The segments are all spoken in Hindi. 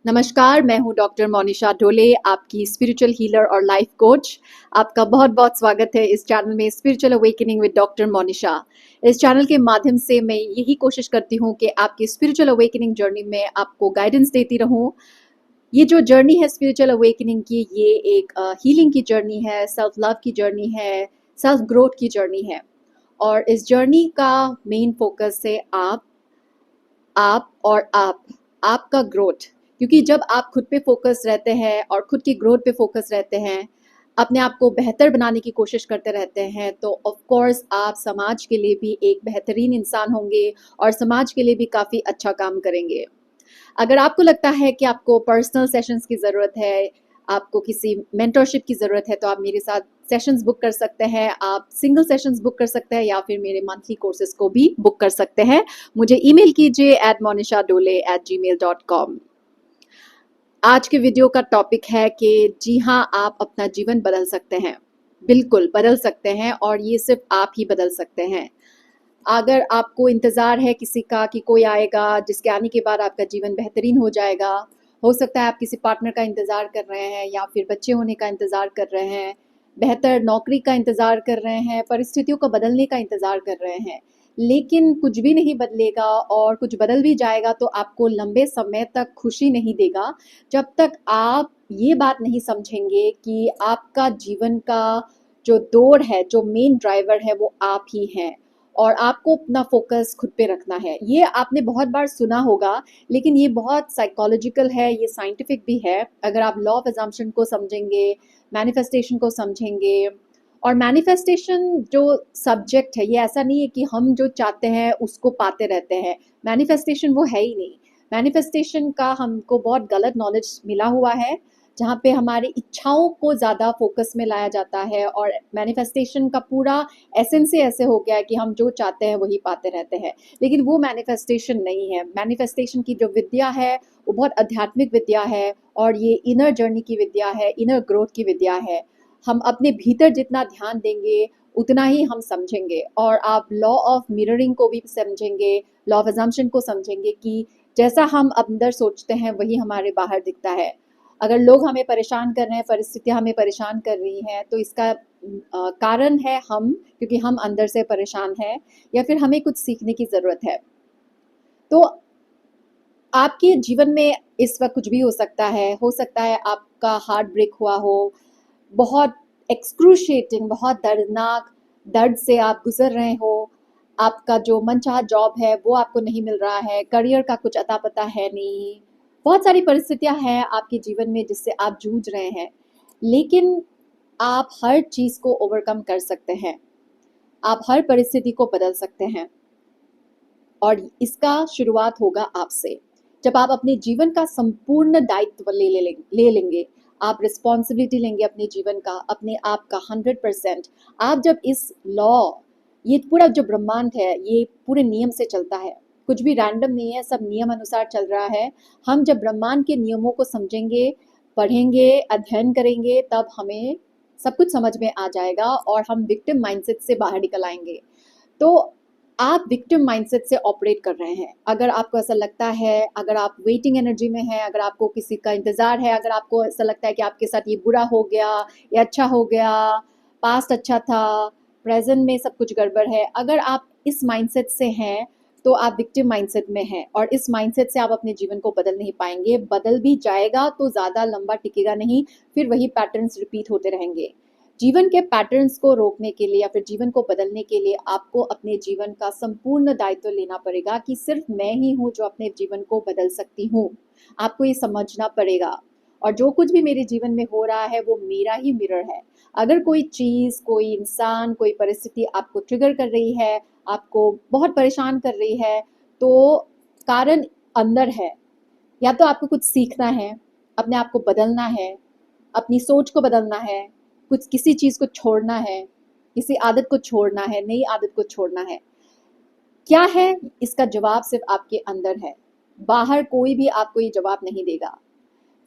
नमस्कार, मैं हूँ डॉक्टर मोनिशा ढोले, आपकी स्पिरिचुअल हीलर और लाइफ कोच। आपका बहुत-बहुत स्वागत है इस चैनल में spiritual awakening with doctor Monisha. इस चैनल के माध्यम से मैं यही कोशिश करती हूँ कि आपकी स्पिरिचुअल अवेकनिंग जर्नी में आपको गाइडेंस देती रहूँ। ये जो जर्नी है स्पिरिचुअल अवेकनिंग की, ये एक हीलिंग की जर्नी है, सेल्फ लव की जर्नी है, सेल्फ ग्रोथ की जर्नी है। और इस जर्नी का मेन फोकस है आप और आपका ग्रोथ। क्योंकि जब आप खुद पे फोकस रहते हैं और खुद की ग्रोथ पे फोकस रहते हैं, अपने आप को बेहतर बनाने की कोशिश करते रहते हैं, तो ऑफ कोर्स आप समाज के लिए भी एक बेहतरीन इंसान होंगे और समाज के लिए भी काफ़ी अच्छा काम करेंगे। अगर आपको लगता है कि आपको पर्सनल सेशंस की ज़रूरत है, आपको किसी मेंटरशिप की ज़रूरत है, तो आप मेरे साथ सेशंस बुक कर सकते हैं। आप सिंगल सेशंस बुक कर सकते हैं या फिर मेरे मंथली कोर्सेज को भी बुक कर सकते हैं। मुझे ईमेल कीजिए @monishadole@gmail.com। आज के वीडियो का टॉपिक है कि जी हाँ, आप अपना जीवन बदल सकते हैं। बिल्कुल बदल सकते हैं और ये सिर्फ आप ही बदल सकते हैं। अगर आपको इंतज़ार है किसी का कि कोई आएगा जिसके आने के बाद आपका जीवन बेहतरीन हो जाएगा, हो सकता है आप किसी पार्टनर का इंतज़ार कर रहे हैं या फिर बच्चे होने का इंतज़ार कर रहे हैं, बेहतर नौकरी का इंतज़ार कर रहे हैं, परिस्थितियों को बदलने का इंतज़ार कर रहे हैं, लेकिन कुछ भी नहीं बदलेगा और कुछ बदल भी जाएगा तो आपको लंबे समय तक खुशी नहीं देगा, जब तक आप ये बात नहीं समझेंगे कि आपका जीवन का जो दौड़ है, जो मेन ड्राइवर है, वो आप ही हैं। और आपको अपना फोकस खुद पे रखना है। ये आपने बहुत बार सुना होगा, लेकिन ये बहुत साइकोलॉजिकल है, ये साइंटिफिक भी है। अगर आप लॉ ऑफ अजम्पशन को समझेंगे, मैनिफेस्टेशन को समझेंगे, और मैनिफेस्टेशन जो सब्जेक्ट है, ये ऐसा नहीं है कि हम जो चाहते हैं उसको पाते रहते हैं। मैनिफेस्टेशन वो है ही नहीं। मैनिफेस्टेशन का हमको बहुत गलत नॉलेज मिला हुआ है, जहाँ पे हमारी इच्छाओं को ज़्यादा फोकस में लाया जाता है, और मैनिफेस्टेशन का पूरा एसेंस ही ऐसे हो गया है कि हम जो चाहते हैं वही पाते रहते हैं। लेकिन वो मैनिफेस्टेशन नहीं है। मैनिफेस्टेशन की जो विद्या है वो बहुत आध्यात्मिक विद्या है, और ये इनर जर्नी की विद्या है, इनर ग्रोथ की विद्या है। हम अपने भीतर जितना ध्यान देंगे उतना ही हम समझेंगे, और आप लॉ ऑफ मिररिंग को भी समझेंगे, लॉ ऑफ अजम्पशन को समझेंगे कि जैसा हम अंदर सोचते हैं वही हमारे बाहर दिखता है। अगर लोग हमें परेशान कर रहे हैं, परिस्थितियां हमें परेशान कर रही हैं, तो इसका कारण है हम, क्योंकि हम अंदर से परेशान हैं, या फिर हमें कुछ सीखने की ज़रूरत है। तो आपके जीवन में इस वक्त कुछ भी हो सकता है आपका हार्ट ब्रेक हुआ हो, बहुत एक्सक्रूशिएटिंग, बहुत दर्दनाक दर्द से आप गुजर रहे हो, आपका जो मनचाहा जॉब है वो आपको नहीं मिल रहा है, करियर का कुछ अता पता है नहीं, बहुत सारी परिस्थितियां हैं आपके जीवन में जिससे आप जूझ रहे हैं, लेकिन आप हर चीज़ को ओवरकम कर सकते हैं। आप हर परिस्थिति को बदल सकते हैं, और इसका शुरुआत होगा आपसे। जब आप अपने जीवन का संपूर्ण दायित्व ले लेंगे, आप रिस्पॉन्सिबिलिटी लेंगे अपने जीवन का, अपने आप का 100%। आप जब इस लॉ, ये पूरा जो ब्रह्मांड है ये पूरे नियम से चलता है, कुछ भी रैंडम नहीं है, सब नियम अनुसार चल रहा है। हम जब ब्रह्मांड के नियमों को समझेंगे, पढ़ेंगे, अध्ययन करेंगे, तब हमें सब कुछ समझ में आ जाएगा और हम विक्टिम माइंडसेट से बाहर निकल आएंगे। तो आप विक्टिम माइंडसेट से ऑपरेट कर रहे हैं। अगर आपको ऐसा लगता है, अगर आप वेटिंग एनर्जी में हैं, अगर आपको किसी का इंतज़ार है, अगर आपको ऐसा लगता है कि आपके साथ ये बुरा हो गया, ये अच्छा हो गया, पास्ट अच्छा था, प्रेजेंट में सब कुछ गड़बड़ है, अगर आप इस माइंडसेट से हैं तो आप विक्टिम माइंडसेट में हैं, और इस माइंडसेट से आप अपने जीवन को बदल नहीं पाएंगे। बदल भी जाएगा तो ज़्यादा लंबा टिकेगा नहीं, फिर वही पैटर्न्स रिपीट होते रहेंगे। जीवन के पैटर्न्स को रोकने के लिए या फिर जीवन को बदलने के लिए आपको अपने जीवन का संपूर्ण दायित्व लेना पड़ेगा कि सिर्फ मैं ही हूँ जो अपने जीवन को बदल सकती हूँ। आपको ये समझना पड़ेगा, और जो कुछ भी मेरे जीवन में हो रहा है वो मेरा ही मिरर है। अगर कोई चीज़, कोई इंसान, कोई परिस्थिति आपको ट्रिगर कर रही है, आपको बहुत परेशान कर रही है, तो कारण अंदर है। या तो आपको कुछ सीखना है, अपने आप को बदलना है, अपनी सोच को बदलना है, कुछ किसी चीज़ को छोड़ना है, किसी आदत को छोड़ना है, नई आदत को छोड़ना है। क्या है इसका जवाब सिर्फ आपके अंदर है। बाहर कोई भी आपको ये जवाब नहीं देगा।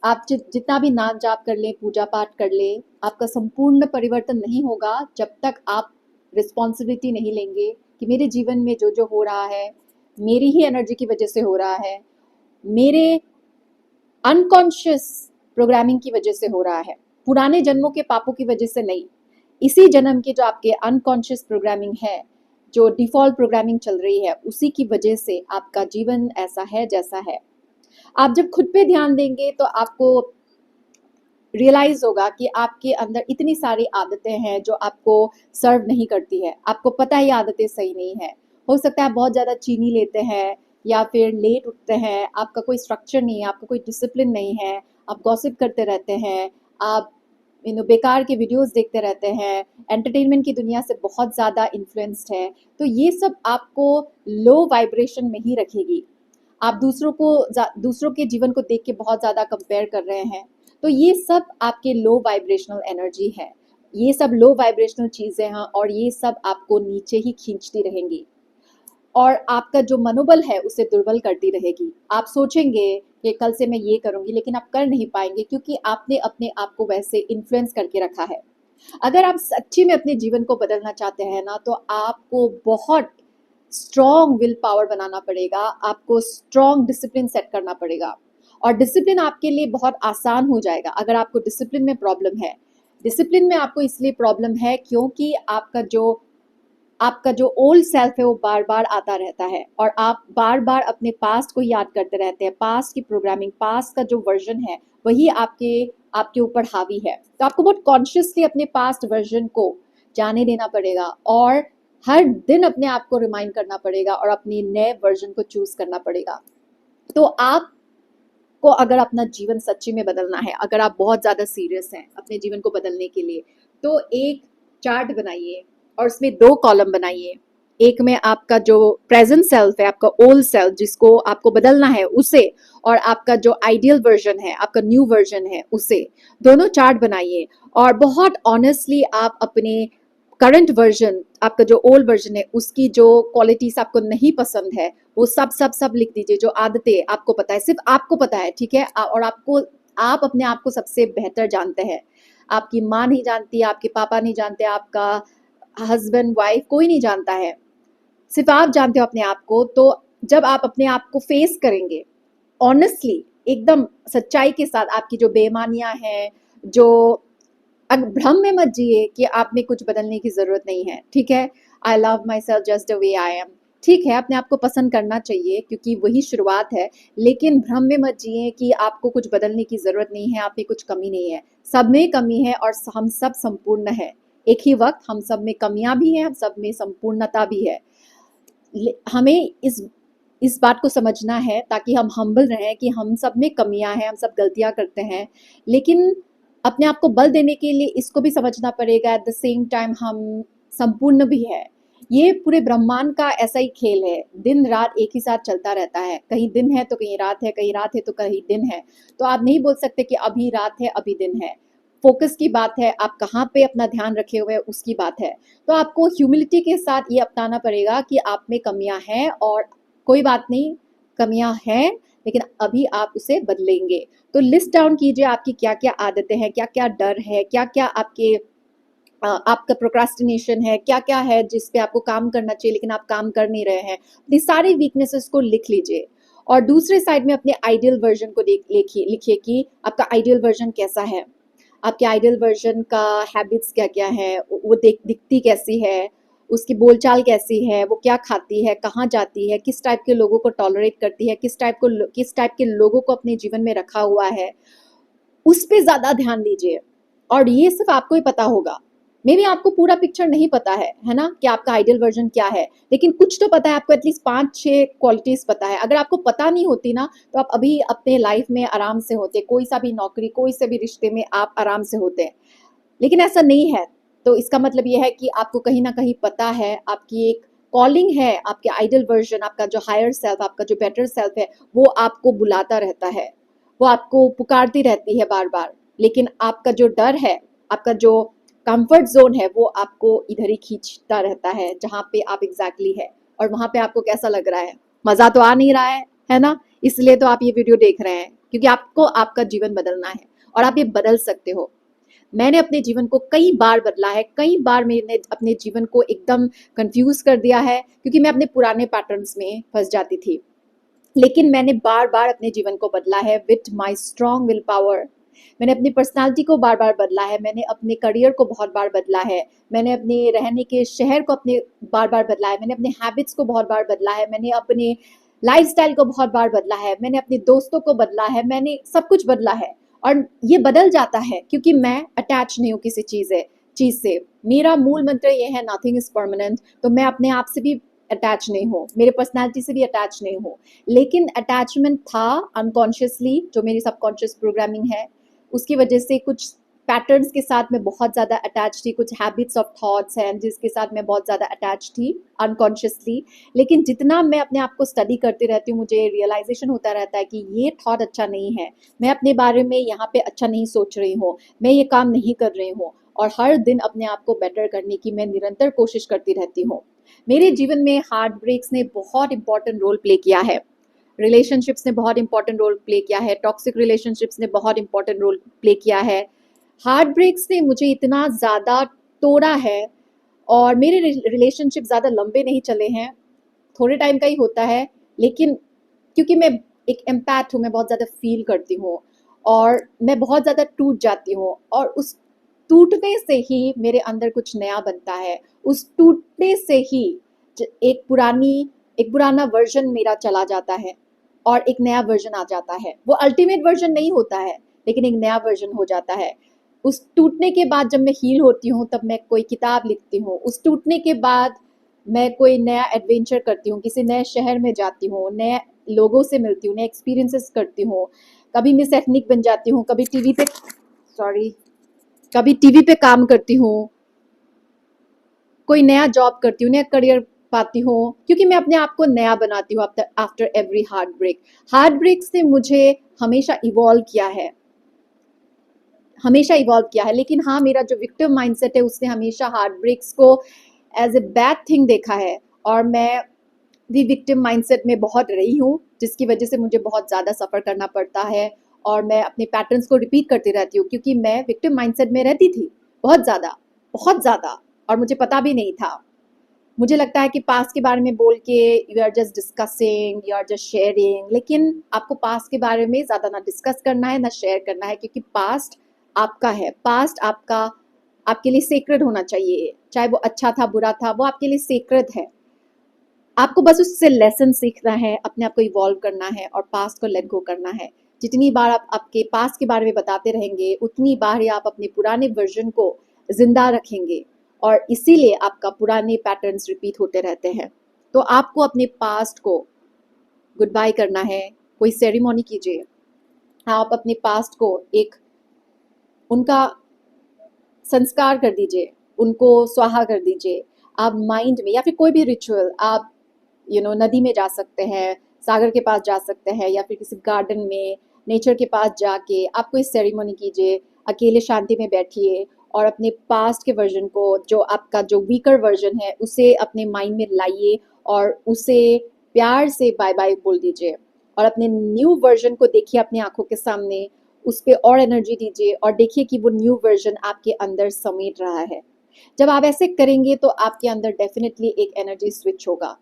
आप जितना भी नाम जाप कर लें, पूजा पाठ कर लें, आपका संपूर्ण परिवर्तन नहीं होगा जब तक आप रिस्पॉन्सिबिलिटी नहीं लेंगे कि मेरे जीवन में जो जो हो रहा है मेरी ही एनर्जी की वजह से हो रहा है, मेरे अनकॉन्शियस प्रोग्रामिंग की वजह से हो रहा है, पुराने जन्मों के पापों की वजह से नहीं। इसी जन्म के जो आपके अनकॉन्शियस प्रोग्रामिंग है, जो डिफॉल्ट प्रोग्रामिंग चल रही है, उसी की वजह से आपका जीवन ऐसा है जैसा है। आप जब खुद पे ध्यान देंगे तो आपको रियलाइज होगा कि आपके अंदर इतनी सारी आदतें हैं जो आपको सर्व नहीं करती है। आपको पता है ये आदतें सही नहीं है। हो सकता है आप बहुत ज़्यादा चीनी लेते हैं या फिर लेट उठते हैं, आपका कोई स्ट्रक्चर नहीं है, आपका कोई डिसिप्लिन नहीं है, आप गॉसिप करते रहते हैं, आप बेकार के वीडियोस देखते रहते हैं, एंटरटेनमेंट की दुनिया से बहुत ज़्यादा इन्फ्लुएंस्ड है। तो ये सब आपको लो वाइब्रेशन में ही रखेगी। आप दूसरों के जीवन को देख के बहुत ज़्यादा कंपेयर कर रहे हैं, तो ये सब आपके लो वाइब्रेशनल एनर्जी है, ये सब लो वाइब्रेशनल चीज़ें हैं और ये सब आपको नीचे ही खींचती रहेंगी और आपका जो मनोबल है उसे दुर्बल करती रहेगी। आप सोचेंगे कि कल से मैं ये करूँगी, लेकिन आप कर नहीं पाएंगे क्योंकि आपने अपने आप को वैसे इन्फ्लुएंस करके रखा है। अगर आप सच्ची में अपने जीवन को बदलना चाहते हैं ना, तो आपको बहुत स्ट्रॉन्ग विल पावर बनाना पड़ेगा, आपको स्ट्रॉन्ग डिसिप्लिन सेट करना पड़ेगा और डिसिप्लिन आपके लिए बहुत आसान हो जाएगा अगर आपको डिसिप्लिन में प्रॉब्लम है। डिसिप्लिन में आपको इसलिए प्रॉब्लम है क्योंकि आपका जो ओल्ड सेल्फ है वो बार बार आता रहता है और आप बार बार अपने पास्ट को याद करते रहते हैं। पास्ट की प्रोग्रामिंग, पास्ट का जो वर्जन है वही आपके ऊपर हावी है। तो आपको बहुत कॉन्शियसली अपने पास्ट वर्जन को जाने देना पड़ेगा और हर दिन अपने आप को रिमाइंड करना पड़ेगा और अपने नए वर्जन को चूज करना पड़ेगा। तो आपको अगर अपना जीवन सच्ची में बदलना है, अगर आप बहुत ज़्यादा सीरियस हैं अपने जीवन को बदलने के लिए, तो एक चार्ट बनाइए और उसमें 2 कॉलम बनाइए। एक में आपका जो प्रेजेंट सेल्फ है, आपका ओल्ड सेल्फ जिसको आपको बदलना है उसे, और आपका जो आइडियल वर्जन है, आपका न्यू वर्जन है उसे, दोनों चार्ट बनाइए और बहुत ऑनेस्टली आप अपने करंट वर्जन, आपका जो ओल्ड वर्जन है उसकी जो क्वालिटीज आपको नहीं पसंद है वो सब सब सब लिख दीजिए। जो आदतें आपको पता है, सिर्फ आपको पता है, ठीक है, और आप अपने आप को सबसे बेहतर जानते हैं। आपकी माँ नहीं जानती, आपके पापा नहीं जानते, आपका हस्बैंड वाइफ कोई नहीं जानता है, सिर्फ आप जानते हो अपने आप को। तो जब आप अपने आप को फेस करेंगे ऑनेस्टली, एकदम सच्चाई के साथ, आपकी जो बेईमानियां हैं, जो भ्रम में मत जिए कि आप में कुछ बदलने की जरूरत नहीं है, ठीक है। I love my self just the way I am, ठीक है, अपने आप को पसंद करना चाहिए क्योंकि वही शुरुआत है, लेकिन भ्रम में मत जिए कि आपको कुछ बदलने की जरूरत नहीं है, आप में कुछ कमी नहीं है। सब में कमी है और हम सब संपूर्ण है। एक ही वक्त हम सब में कमियां भी हैं, हम सब में संपूर्णता भी है। हमें इस बात को समझना है ताकि हम हम्बल रहें कि हम सब में कमियां हैं, हम सब गलतियां करते हैं, लेकिन अपने आप को बल देने के लिए इसको भी समझना पड़ेगा एट द सेम टाइम हम संपूर्ण भी है। ये पूरे ब्रह्मांड का ऐसा ही खेल है, दिन रात एक ही साथ चलता रहता है, कहीं दिन है तो कहीं रात है, कहीं रात है तो कहीं दिन है। तो आप नहीं बोल सकते कि अभी रात है अभी दिन है। फोकस की बात है, आप कहाँ पे अपना ध्यान रखे हुए हैं उसकी बात है। तो आपको ह्यूमिलिटी के साथ ये अपनाना पड़ेगा कि आप में कमियां हैं और कोई बात नहीं, कमियां हैं लेकिन अभी आप उसे बदलेंगे। तो लिस्ट डाउन कीजिए आपकी क्या क्या आदतें हैं, क्या क्या डर है, क्या क्या आपका प्रोक्रास्टिनेशन है, क्या क्या है जिस पे आपको काम करना चाहिए लेकिन आप काम कर नहीं रहे हैं। ये सारी वीकनेसेस को लिख लीजिए और दूसरे साइड में अपने आइडियल वर्जन को लिखिए कि आपका आइडियल वर्जन कैसा है, आपके आइडियल वर्जन का हैबिट्स क्या क्या है, वो दिखती कैसी है, उसकी बोलचाल कैसी है, वो क्या खाती है, कहाँ जाती है, किस टाइप के लोगों को टॉलरेट करती है, किस टाइप के लोगों को अपने जीवन में रखा हुआ है, उस पे ज्यादा ध्यान दीजिए। और ये सिर्फ आपको ही पता होगा, मे बी आपको पूरा पिक्चर नहीं पता है ना, कि आपका आइडियल वर्जन क्या है, लेकिन कुछ तो पता है आपको, एटलीस्ट 5-6 क्वालिटीज पता है। अगर आपको पता नहीं होती ना तो आप अभी अपने लाइफ में आराम से होते, कोई सा भी नौकरी, कोई से भी रिश्ते में आप आराम से होते, लेकिन ऐसा नहीं है। तो इसका मतलब ये है कि आपको कहीं ना कहीं पता है, आपकी एक कॉलिंग है, आपके आइडियल वर्जन, आपका जो हायर सेल्फ, आपका जो बेटर सेल्फ है, वो आपको बुलाता रहता है, वो आपको पुकारती रहती है बार बार, लेकिन आपका जो डर है, आपका जो कंफर्ट जोन है, वो आपको इधर ही खींचता रहता है जहाँ पे आप एग्जैक्टली है। और वहां पे आपको कैसा लग रहा है, मजा तो आ नहीं रहा है ना। इसलिए तो आप ये वीडियो देख रहे हैं क्योंकि आपको आपका जीवन बदलना है और आप ये बदल सकते हो। मैंने अपने जीवन को कई बार बदला है, कई बार मैंने अपने जीवन को एकदम कंफ्यूज कर दिया है क्योंकि मैं अपने पुराने पैटर्न्स में फंस जाती थी। लेकिन मैंने बार बार अपने जीवन को बदला है with my strong will power. मैंने अपनी पर्सनालिटी को बार बार बदला है, मैंने अपने करियर को बहुत बार बदला है, मैंने अपने रहने के शहर को अपने बार बार बदला है, मैंने अपने हैबिट्स को बहुत बार बदला है, मैंने अपने लाइफस्टाइल को बहुत बार बदला है, मैंने अपने दोस्तों को बदला है, मैंने सब कुछ बदला है। और ये बदल जाता है क्योंकि मैं अटैच नहीं हूँ किसी चीज से। मेरा मूल मंत्र ये है, नथिंग इज परमानेंट। तो मैं अपने आप से भी अटैच नहीं हूँ, मेरे पर्सनालिटी से भी अटैच नहीं हूँ, लेकिन अटैचमेंट था अनकॉन्शियसली, जो मेरी सबकॉन्शियस प्रोग्रामिंग है उसकी वजह से। कुछ पैटर्न्स के साथ मैं बहुत ज़्यादा अटैच थी, कुछ हैबिट्स ऑफ थॉट्स हैं जिसके साथ मैं बहुत ज़्यादा अटैच थी अनकॉन्शियसली। लेकिन जितना मैं अपने आप को स्टडी करती रहती हूँ, मुझे रियलाइजेशन होता रहता है कि ये थॉट अच्छा नहीं है, मैं अपने बारे में यहाँ पे अच्छा नहीं सोच रही हूँ, मैं ये काम नहीं कर रही हूँ। और हर दिन अपने आप को बेटर करने की मैं निरंतर कोशिश करती रहती हूँ। मेरे जीवन में हार्ट ब्रेक्स ने बहुत इंपॉर्टेंट रोल प्ले किया है, रिलेशनशिप्स ने बहुत इंपॉर्टेंट रोल प्ले किया है, टॉक्सिक रिलेशनशिप्स ने बहुत इंपॉर्टेंट रोल प्ले किया है। हार्ट ब्रेक्स ने मुझे इतना ज़्यादा तोड़ा है, और मेरे रिलेशनशिप ज़्यादा लंबे नहीं चले हैं, थोड़े टाइम का ही होता है। लेकिन क्योंकि मैं एक एम्पैथ हूँ, मैं बहुत ज़्यादा फील करती हूँ और मैं बहुत ज़्यादा टूट जाती हूँ, और उस टूटने से ही मेरे अंदर कुछ नया बनता है। उस टूटने से ही एक पुराना वर्जन मेरा चला जाता है और एक नया वर्जन आ जाता है। वो अल्टीमेट वर्जन नहीं होता है, लेकिन एक नया वर्जन हो जाता है। उस टूटने के बाद जब मैं हील होती हूँ तब मैं कोई किताब लिखती हूँ। उस टूटने के बाद मैं कोई नया एडवेंचर करती हूँ, किसी नए शहर में जाती हूँ, नए लोगों से मिलती हूँ, नए एक्सपीरियंसेस करती हूँ। कभी मिस एथनिक बन जाती हूँ, कभी टीवी पे काम करती हूँ, कोई नया जॉब करती हूँ, नया करियर पाती हूँ, क्योंकि मैं अपने आप को नया बनाती हूँ after every heartbreak. Heartbreak से मुझे हमेशा इवॉल्व किया है, लेकिन हाँ, मेरा जो विक्टिम माइंडसेट है उसने हमेशा हार्ट ब्रेक्स को एज ए बैड थिंग देखा है, और मैं भी विक्टिम माइंडसेट में बहुत रही हूँ, जिसकी वजह से मुझे बहुत ज़्यादा सफ़र करना पड़ता है और मैं अपने पैटर्न्स को रिपीट करती रहती हूँ, क्योंकि मैं विक्टिम माइंडसेट में रहती थी बहुत ज़्यादा, और मुझे पता भी नहीं था। मुझे लगता है कि पास्ट के बारे में बोल के you are just discussing, you are just sharing, लेकिन आपको पास्ट के बारे में ज़्यादा ना डिस्कस करना है ना शेयर करना है, क्योंकि पास्ट आपका है, पास्ट आपके लिए सेक्रेड होना चाहिए। चाहे वो अच्छा था बुरा था, वो आपके लिए सेक्रेड है। आपको बस उससे लेसन सीखना है, अपने आप को इवॉल्व करना है और पास्ट को लेट गो करना है। जितनी बार आप आपके पास्ट के बारे में बताते रहेंगे, उतनी बार ही आप अपने पुराने वर्जन को जिंदा रखेंगे, और इसीलिए आपका पुराने पैटर्न्स रिपीट होते रहते हैं। तो आपको अपने पास्ट को गुड बाय करना है, कोई सेरेमनी कीजिए, आप अपने पास्ट को उनका संस्कार कर दीजिए, उनको स्वाहा कर दीजिए। आप माइंड में, या फिर कोई भी रिचुअल, आप नदी में जा सकते हैं, सागर के पास जा सकते हैं, या फिर किसी गार्डन में नेचर के पास जाके आप कोई सेरेमनी कीजिए, अकेले शांति में बैठिए और अपने पास्ट के वर्जन को, जो आपका जो वीकर वर्जन है, उसे अपने माइंड में लाइए और उसे प्यार से बाय बाय बोल दीजिए, और अपने न्यू वर्जन को देखिए अपनी आंखों के सामने, उस पर और एनर्जी दीजिए और देखिए कि वो न्यू वर्जन आपके अंदर समेट रहा है। जब आप ऐसे करेंगे तो आपके अंदर डेफिनेटली एक एनर्जी स्विच होगा।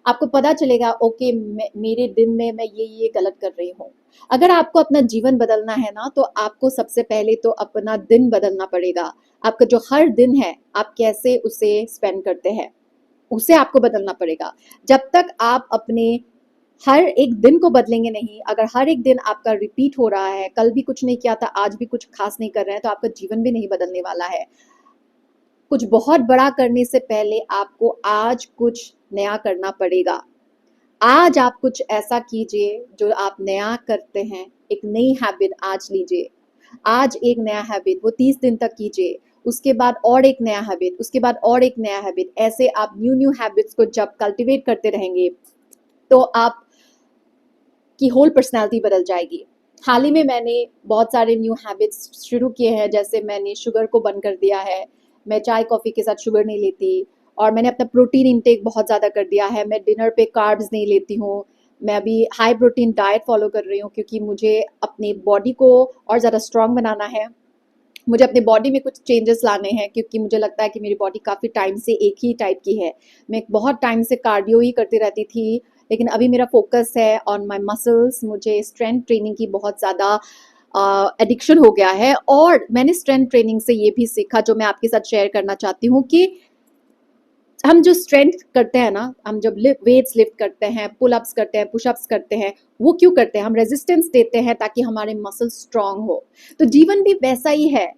आपको पता चलेगा, ओके, मेरे दिन में मैं ये गलत कर रही हूँ। अगर आपको अपना जीवन बदलना है ना, तो आपको सबसे पहले तो अपना दिन बदलना पड़ेगा। आपका जो हर दिन है, आप कैसे उसे स्पेंड करते हैं, उसे आपको बदलना पड़ेगा। जब तक आप अपने हर एक दिन को बदलेंगे नहीं, अगर हर एक दिन आपका रिपीट हो रहा है, कल भी कुछ नहीं किया था, आज भी कुछ खास नहीं कर रहे हैं, तो आपका जीवन भी नहीं बदलने वाला है। कुछ बहुत बड़ा करने से पहले आपको आज कुछ नया करना पड़ेगा। आज आप कुछ ऐसा कीजिए जो आप नया करते हैं, एक नई हैबिट आज लीजिए। आज एक नया हैबिट, वो 30 दिन तक कीजिए, उसके बाद और एक नया हैबिट, उसके बाद और एक नया हैबिट। ऐसे आप न्यू हैबिट्स को जब कल्टिवेट करते रहेंगे तो आप की होल पर्सनालिटी बदल जाएगी। हाल ही में मैंने बहुत सारे न्यू हैबिट्स शुरू किए हैं, जैसे मैंने शुगर को बंद कर दिया है, मैं चाय कॉफ़ी के साथ शुगर नहीं लेती, और मैंने अपना प्रोटीन इंटेक बहुत ज़्यादा कर दिया है। मैं डिनर पे कार्ब्स नहीं लेती हूँ। मैं अभी हाई प्रोटीन डाइट फॉलो कर रही हूँ, क्योंकि मुझे अपनी बॉडी को और ज़्यादा स्ट्रॉन्ग बनाना है। मुझे अपने बॉडी में कुछ चेंजेस लाने हैं, क्योंकि मुझे लगता है कि मेरी बॉडी काफ़ी टाइम से एक ही टाइप की है। मैं बहुत टाइम से कार्डियो ही करती रहती थी, लेकिन अभी मेरा फोकस है ऑन माय मसल्स। मुझे स्ट्रेंथ ट्रेनिंग की बहुत ज़्यादा एडिक्शन हो गया है, और मैंने स्ट्रेंथ ट्रेनिंग से ये भी सीखा जो मैं आपके साथ शेयर करना चाहती हूँ कि हम जो स्ट्रेंथ करते हैं ना, हम जब वेट्स लिफ्ट करते हैं, पुल अप्स करते हैं, पुशअप्स करते हैं, वो क्यों करते हैं? हम रेजिस्टेंस देते हैं ताकि हमारे मसल स्ट्रांग हो। तो जीवन भी वैसा ही है।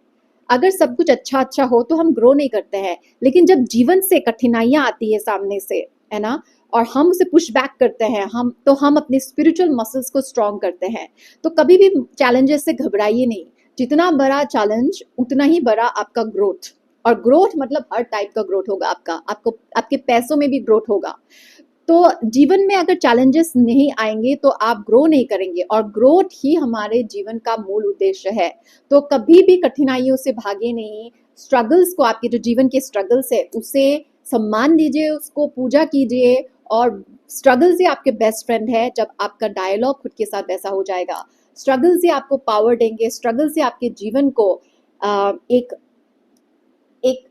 अगर सब कुछ अच्छा अच्छा हो तो हम ग्रो नहीं करते हैं, लेकिन जब जीवन से कठिनाइयां आती है सामने से, है ना, और हम उसे पुश बैक करते हैं, हम अपने स्पिरिचुअल मसल्स को स्ट्रांग करते हैं। तो कभी भी चैलेंजेस से घबराइए नहीं। जितना बड़ा चैलेंज उतना ही बड़ा आपका ग्रोथ। और ग्रोथ मतलब हर टाइप का ग्रोथ होगा आपका, आपके पैसों में भी ग्रोथ होगा। तो जीवन में अगर चैलेंजेस नहीं आएंगे तो आप ग्रो नहीं करेंगे, और ग्रोथ ही हमारे जीवन का मूल उद्देश्य है। तो कभी भी कठिनाइयों से भागे नहीं। स्ट्रगल्स को, आपके जो जीवन के स्ट्रगल्स है, उसे सम्मान दीजिए, उसको पूजा कीजिए। और स्ट्रगल्स ही आपके बेस्ट फ्रेंड है जब आपका डायलॉग खुद के साथ वैसा हो जाएगा। स्ट्रगल्स ही आपको पावर देंगे, स्ट्रगल्स ही आपके जीवन को एक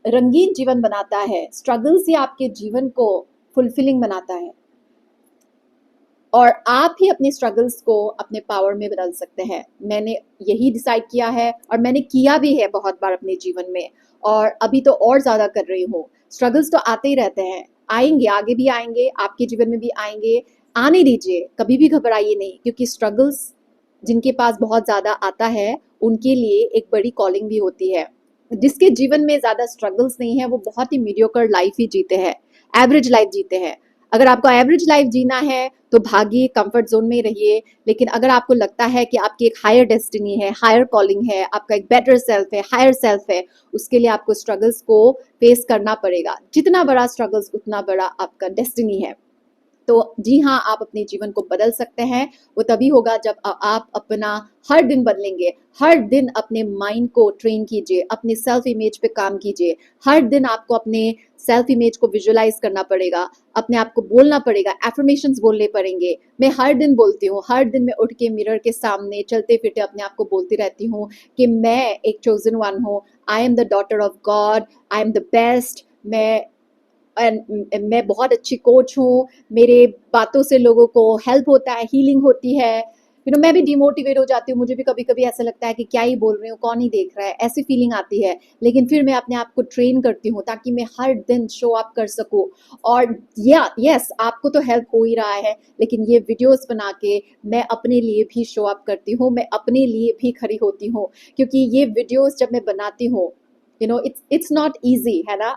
रंगीन जीवन बनाता है। स्ट्रगल से आपके जीवन को फुलफिलिंग बनाता है, और आप ही अपने स्ट्रगल्स को अपने पावर में बदल सकते हैं। मैंने यही डिसाइड किया है, और मैंने किया भी है बहुत बार अपने जीवन में, और अभी तो और ज़्यादा कर रही हूँ। स्ट्रगल्स तो आते ही रहते हैं, आएंगे, आगे भी आएंगे, आपके जीवन में भी आएंगे। आने दीजिए, कभी भी घबराइए नहीं, क्योंकि स्ट्रगल्स जिनके पास बहुत ज़्यादा आता है उनके लिए एक बड़ी कॉलिंग भी होती है। जिसके जीवन में ज़्यादा स्ट्रगल्स नहीं है वो बहुत ही मीडियोकर लाइफ ही जीते हैं, एवरेज लाइफ जीते हैं। अगर आपको एवरेज लाइफ जीना है तो भागिए, कंफर्ट जोन में रहिए। लेकिन अगर आपको लगता है कि आपकी एक हायर डेस्टिनी है, हायर कॉलिंग है, आपका एक बेटर सेल्फ है, हायर सेल्फ है, उसके लिए आपको स्ट्रगल्स को फेस करना पड़ेगा। जितना बड़ा स्ट्रगल्स उतना बड़ा आपका डेस्टिनी है। तो जी हाँ, आप अपने जीवन को बदल सकते हैं। वो तभी होगा जब आप अपना हर दिन बदलेंगे। हर दिन अपने माइंड को ट्रेन कीजिए, अपने सेल्फ इमेज पे काम कीजिए। हर दिन आपको अपने सेल्फ इमेज को विजुअलाइज करना पड़ेगा, अपने आप को बोलना पड़ेगा, एफर्मेशंस बोलने पड़ेंगे। मैं हर दिन बोलती हूँ, हर दिन मैं उठ के मिरर के सामने चलते फिरते अपने आप को बोलती रहती हूँ कि मैं एक चोजन वन हूँ। I am the daughter of God, I am the best. मैं बहुत अच्छी कोच हूँ। मेरे बातों से लोगों को हेल्प होता है, हीलिंग होती है। मैं भी डिमोटिवेट हो जाती हूँ। मुझे भी कभी कभी ऐसा लगता है कि क्या ही बोल रही हूँ, कौन ही देख रहा है, ऐसी फीलिंग आती है। लेकिन फिर मैं अपने आप को ट्रेन करती हूँ ताकि मैं हर दिन शो अप कर सकूँ। और यस, आपको तो हेल्प हो ही रहा है, लेकिन ये वीडियोस बना के मैं अपने लिए भी शो अप करती हूँ, मैं अपने लिए भी खड़ी होती हूँ। क्योंकि ये वीडियोस जब मैं बनाती हूँ, इट्स नॉट ईजी, है ना।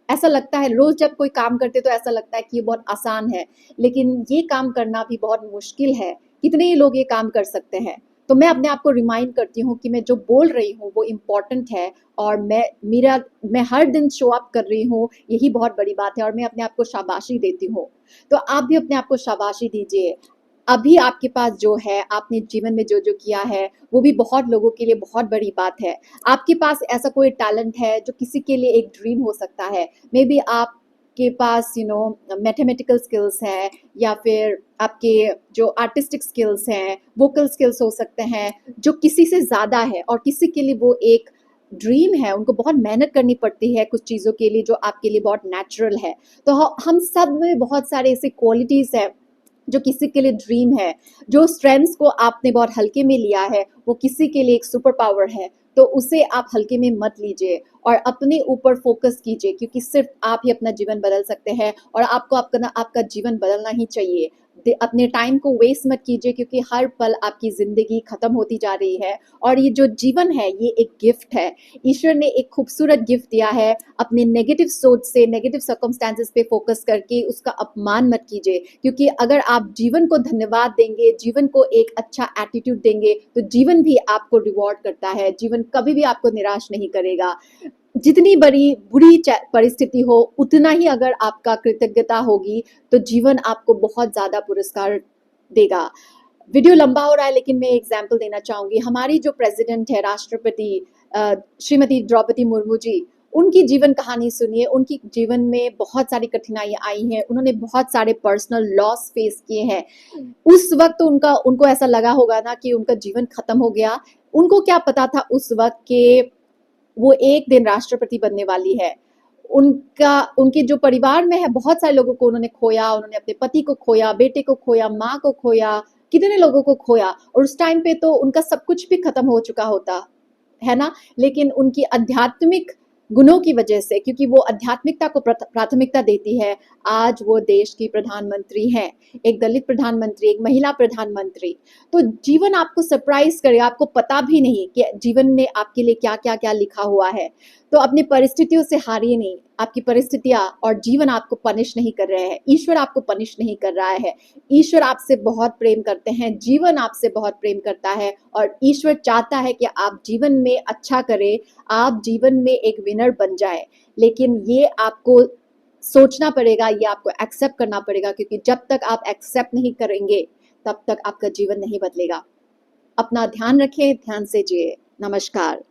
ऐसा लगता है रोज जब कोई काम करते तो ऐसा लगता है कि ये बहुत आसान है, लेकिन ये काम करना भी बहुत मुश्किल है। कितने ही लोग ये काम कर सकते हैं। तो मैं अपने आप को रिमाइंड करती हूँ कि मैं जो बोल रही हूँ वो इम्पोर्टेंट है, और मैं हर दिन शो अप कर रही हूँ, यही बहुत बड़ी बात है। और मैं अपने आप को शाबाशी देती हूँ। तो आप भी अपने आप को शाबाशी दीजिए। अभी आपके पास जो है, आपने जीवन में जो जो किया है, वो भी बहुत लोगों के लिए बहुत बड़ी बात है। आपके पास ऐसा कोई टैलेंट है जो किसी के लिए एक ड्रीम हो सकता है। मे बी आपके पास मैथमेटिकल स्किल्स है, या फिर आपके जो आर्टिस्टिक स्किल्स हैं, वोकल स्किल्स हो सकते हैं, जो किसी से ज़्यादा है, और किसी के लिए वो एक ड्रीम है। उनको बहुत मेहनत करनी पड़ती है कुछ चीज़ों के लिए जो आपके लिए बहुत नेचुरल है। तो हम सब में बहुत सारे ऐसे क्वालिटीज़ हैं जो किसी के लिए ड्रीम है। जो स्ट्रेंथ्स को आपने बहुत हल्के में लिया है वो किसी के लिए एक सुपर पावर है। तो उसे आप हल्के में मत लीजिए, और अपने ऊपर फोकस कीजिए, क्योंकि सिर्फ आप ही अपना जीवन बदल सकते हैं, और आपको आपका जीवन बदलना ही चाहिए। अपने टाइम को वेस्ट मत कीजिए, क्योंकि हर पल आपकी जिंदगी खत्म होती जा रही है। और ये जो जीवन है ये एक गिफ्ट है। ईश्वर ने एक खूबसूरत गिफ्ट दिया है। अपने नेगेटिव सोच से, नेगेटिव सर्कमस्टेंसेस पे फोकस करके उसका अपमान मत कीजिए, क्योंकि अगर आप जीवन को धन्यवाद देंगे, जीवन को एक अच्छा एटीट्यूड देंगे, तो जीवन भी आपको रिवॉर्ड करता है। जीवन कभी भी आपको निराश नहीं करेगा। जितनी बड़ी बुरी परिस्थिति हो, उतना ही अगर आपका कृतज्ञता होगी तो जीवन आपको बहुत ज्यादा पुरस्कार देगा। वीडियो लंबा हो रहा है, लेकिन मैं एग्जाम्पल देना चाहूंगी। हमारी जो प्रेसिडेंट है, राष्ट्रपति श्रीमती द्रौपदी मुर्मू जी, उनकी जीवन कहानी सुनिए। उनकी जीवन में बहुत सारी कठिनाइयां आई हैं, उन्होंने बहुत सारे पर्सनल लॉस फेस किए हैं। उस वक्त उनको ऐसा लगा होगा ना कि उनका जीवन खत्म हो गया। उनको क्या पता था उस वक्त के वो एक दिन राष्ट्रपति बनने वाली है। उनके जो परिवार में है, बहुत सारे लोगों को उन्होंने खोया, उन्होंने अपने पति को खोया, बेटे को खोया, माँ को खोया, कितने लोगों को खोया, और उस टाइम पे तो उनका सब कुछ भी खत्म हो चुका होता है ना। लेकिन उनकी आध्यात्मिक गुणों की वजह से, क्योंकि वो आध्यात्मिकता को प्राथमिकता देती है, आज वो देश की प्रधानमंत्री हैं, एक दलित प्रधानमंत्री, एक महिला प्रधानमंत्री। तो जीवन आपको सरप्राइज करेगा, आपको पता भी नहीं कि जीवन ने आपके लिए क्या क्या क्या लिखा हुआ है। तो अपनी परिस्थितियों से हारिए नहीं। आपकी परिस्थितियां और जीवन आपको पनिश नहीं कर रहे हैं, ईश्वर आपको पनिश नहीं कर रहा है। ईश्वर आपसे बहुत प्रेम करते हैं, जीवन आपसे बहुत प्रेम करता है, और ईश्वर चाहता है कि आप जीवन में अच्छा करें, आप जीवन में एक विनर बन जाए। लेकिन ये आपको सोचना पड़ेगा, ये आपको एक्सेप्ट करना पड़ेगा, क्योंकि जब तक आप एक्सेप्ट नहीं करेंगे तब तक आपका जीवन नहीं बदलेगा। अपना ध्यान रखें, ध्यान से जिए। नमस्कार।